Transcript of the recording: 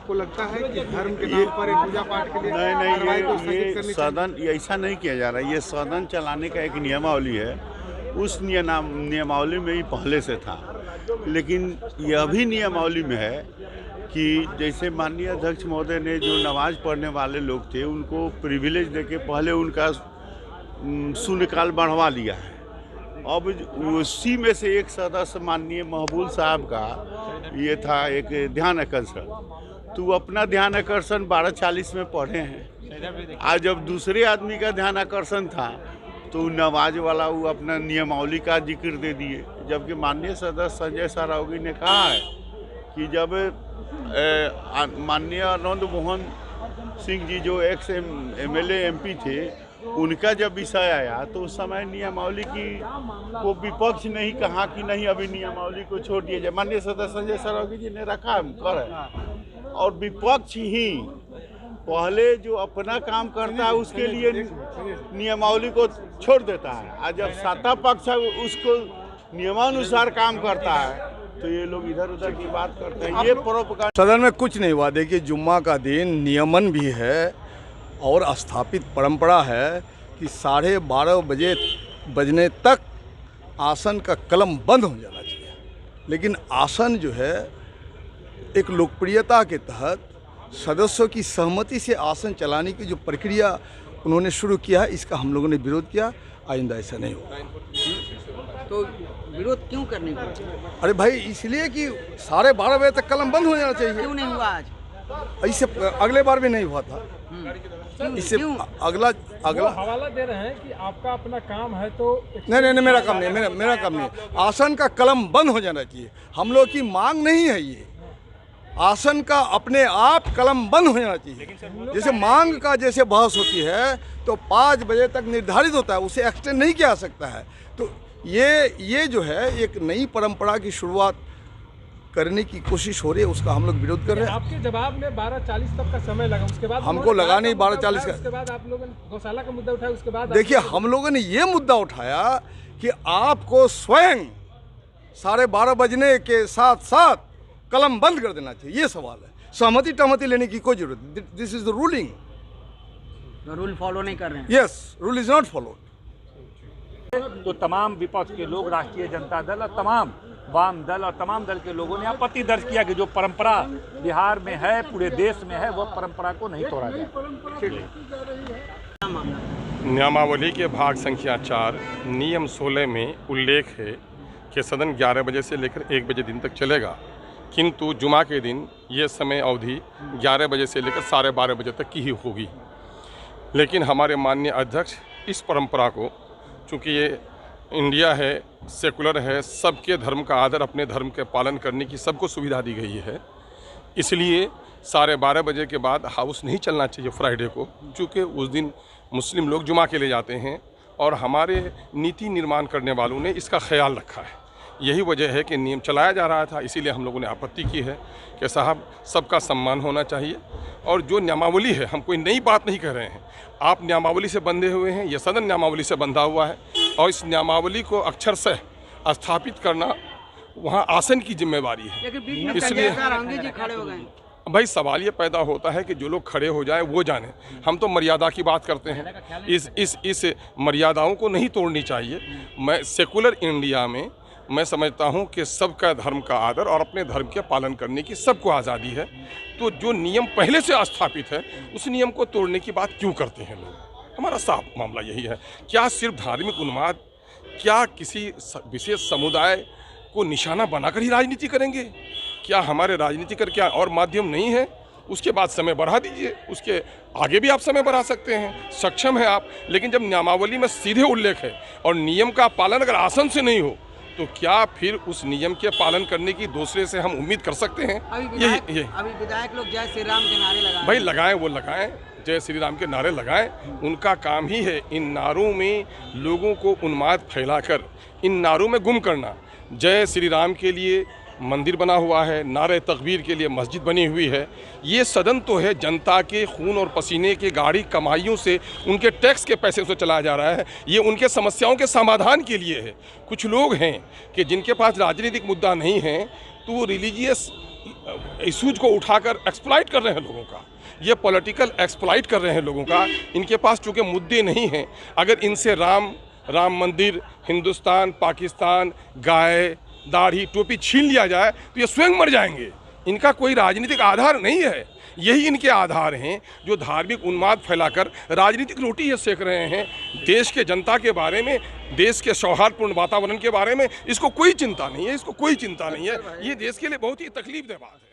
आपको लगता है कि धर्म के नाम पर एक पूजा पाठ के लिए कार्रवाई को स्थगित ये करनी सदन ऐसा नहीं किया जा रहा है। ये सदन चलाने का एक नियमावली है, उस नियमावली में ही पहले से था। लेकिन यह भी नियमावली में है कि जैसे माननीय अध्यक्ष महोदय ने जो नमाज पढ़ने वाले लोग थे उनको प्रिविलेज देके पहले उनका शून्यकाल बढ़वा लिया है। अब उसी में से एक सदस्य माननीय महबूब साहब का ये था एक ध्यान आकर्षण, तो अपना ध्यान आकर्षण 12:40 में पढ़े हैं। आज जब दूसरे आदमी का ध्यान आकर्षण था तो नमाज वाला वो अपना नियमावली का जिक्र दे दिए, जबकि माननीय सदस्य संजय सरावगी ने कहा है कि जब माननीय आनंद मोहन सिंह जी जो एक्स MLA MP थे, उनका जब विषय आया तो उस समय नियमावली की को विपक्ष नहीं कहा कि नहीं अभी नियमावली को छोड़ दिया जाए। माननीय सदस्य संजय सरावगी जी ने रखा कर, और विपक्ष ही पहले जो अपना काम करता है उसके लिए नियमावली को छोड़ देता है, और जब सत्ता पक्ष उसको नियमानुसार काम करता है तो ये लोग इधर उधर की बात करते हैं। ये प्रोपेगेंडा। सदन में कुछ नहीं हुआ। देखिए, जुम्मा का दिन नियमन भी है और स्थापित परंपरा है कि 12:30 बजने तक आसन का कलम बंद हो जाना चाहिए। लेकिन आसन जो है एक लोकप्रियता के तहत सदस्यों की सहमति से आसन चलाने की जो प्रक्रिया उन्होंने शुरू किया है, इसका हम लोगों ने विरोध किया। आइंदा ऐसा नहीं होगा। तो विरोध क्यों करने को? अरे भाई, इसलिए कि 12:30 बजे तक कलम बंद हो जाना चाहिए। क्यों नहीं हुआ आज? इससे अगले बार भी नहीं हुआ था। इससे अगला हवाला दे रहे हैं कि आपका अपना काम है तो नहीं, मेरा काम नहीं, मेरा काम नहीं। आसन का कलम बंद हो जाना चाहिए। हम लोग की मांग नहीं है ये। आसन का अपने आप कलम बंद हो जाना चाहिए। जैसे मांग का जैसे बहस होती है तो 5 बजे तक निर्धारित होता है, उसे एक्सटेंड नहीं किया जा सकता है। तो ये जो है एक नई परंपरा की शुरुआत करने की कोशिश हो रही है, उसका हम लोग विरोध कर रहे हैं। आपके जवाब में 12:40 तक का समय लगा, उसके बाद हमको लगा नहीं 12:40 का। उसके बाद आप लोगों ने गौशाला का मुद्दा उठाया, उसके बाद देखिए, हम लोगों ने ये मुद्दा उठाया कि आपको स्वयं 12:30 बजने के साथ साथ कलम बंद कर देना चाहिए। ये सवाल है। सहमति लेने की कोई जरूरत। This is the ruling. Rule follow नहीं कर रहे हैं। Yes, rule is not followed. तो तमाम विपक्ष के लोग, राष्ट्रीय जनता दल और तमाम वाम दल और तमाम दल के लोगों ने आपत्ति दर्ज किया कि जो परंपरा बिहार में है, पूरे देश में है, वो परंपरा को नहीं तोड़ा जाए। नियमावली के भाग संख्या 4 नियम 16 में उल्लेख है कि सदन 11 बजे से लेकर 1 बजे दिन तक चलेगा, किंतु जुमा के दिन ये समय अवधि 11 बजे से लेकर 12:30 बजे तक की ही होगी। लेकिन हमारे माननीय अध्यक्ष इस परंपरा को, चूँकि ये इंडिया है, सेकुलर है, सबके धर्म का आदर, अपने धर्म के पालन करने की सबको सुविधा दी गई है, इसलिए 12:30 बजे के बाद हाउस नहीं चलना चाहिए फ्राइडे को, चूँकि उस दिन मुस्लिम लोग जुमा के लिए जाते हैं और हमारे नीति निर्माण करने वालों ने इसका ख्याल रखा है। यही वजह है कि नियम चलाया जा रहा था, इसीलिए हम लोगों ने आपत्ति की है कि साहब सबका सम्मान होना चाहिए। और जो नियमावली है, हम कोई नई बात नहीं कह रहे हैं, आप नियमावली से बंधे हुए हैं, यह सदन नियमावली से बंधा हुआ है, और इस नियमावली को अक्षरशः स्थापित करना वहाँ आसन की जिम्मेवारी है। इसलिए खड़े हो गए। भाई, सवाल ये पैदा होता है कि जो लोग खड़े हो जाए वो जाने। हम तो मर्यादा की बात करते हैं, इस मर्यादाओं को नहीं तोड़नी चाहिए। मैं सेकुलर इंडिया में मैं समझता हूं कि सबका धर्म का आदर और अपने धर्म के पालन करने की सबको आज़ादी है। तो जो नियम पहले से स्थापित है उस नियम को तोड़ने की बात क्यों करते हैं लोग? हमारा साफ मामला यही है। क्या सिर्फ धार्मिक उन्माद, क्या किसी विशेष समुदाय को निशाना बनाकर ही राजनीति करेंगे? क्या हमारे राजनीति कर क्या और माध्यम नहीं है? उसके बाद समय बढ़ा दीजिए, उसके आगे भी आप समय बढ़ा सकते हैं, सक्षम है आप। लेकिन जब नियमावली में सीधे उल्लेख है और नियम का पालन अगर आसन से नहीं हो तो क्या फिर उस नियम के पालन करने की दूसरे से हम उम्मीद कर सकते हैं? अभी विधायक लोग जय श्री राम के नारे लगाए। भाई लगाएं, वो लगाएं, जय श्री राम के नारे लगाएं। उनका काम ही है इन नारों में लोगों को उन्माद फैलाकर इन नारों में गुम करना। जय श्री राम के लिए मंदिर बना हुआ है, नारे तकबीर के लिए मस्जिद बनी हुई है। ये सदन तो है जनता के खून और पसीने के गाढ़ी कमाइयों से, उनके टैक्स के पैसे से चलाया जा रहा है। ये उनके समस्याओं के समाधान के लिए है। कुछ लोग हैं कि जिनके पास राजनीतिक मुद्दा नहीं है तो वो रिलीजियस इशूज को उठाकर एक्सप्लॉइट कर रहे हैं लोगों का, ये पॉलिटिकल एक्सप्लॉइट कर रहे हैं लोगों का। इनके पास चूँकि मुद्दे नहीं हैं, अगर इनसे राम मंदिर, हिंदुस्तान, पाकिस्तान, गाय, दाढ़ी, टोपी छीन लिया जाए तो ये स्वयं मर जाएंगे। इनका कोई राजनीतिक आधार नहीं है, यही इनके आधार हैं जो धार्मिक उन्माद फैलाकर राजनीतिक रोटी ये सेक रहे हैं। देश के जनता के बारे में, देश के सौहार्दपूर्ण वातावरण के बारे में इसको कोई चिंता नहीं है, इसको कोई चिंता नहीं है। ये देश के लिए बहुत ही तकलीफदेह बात है।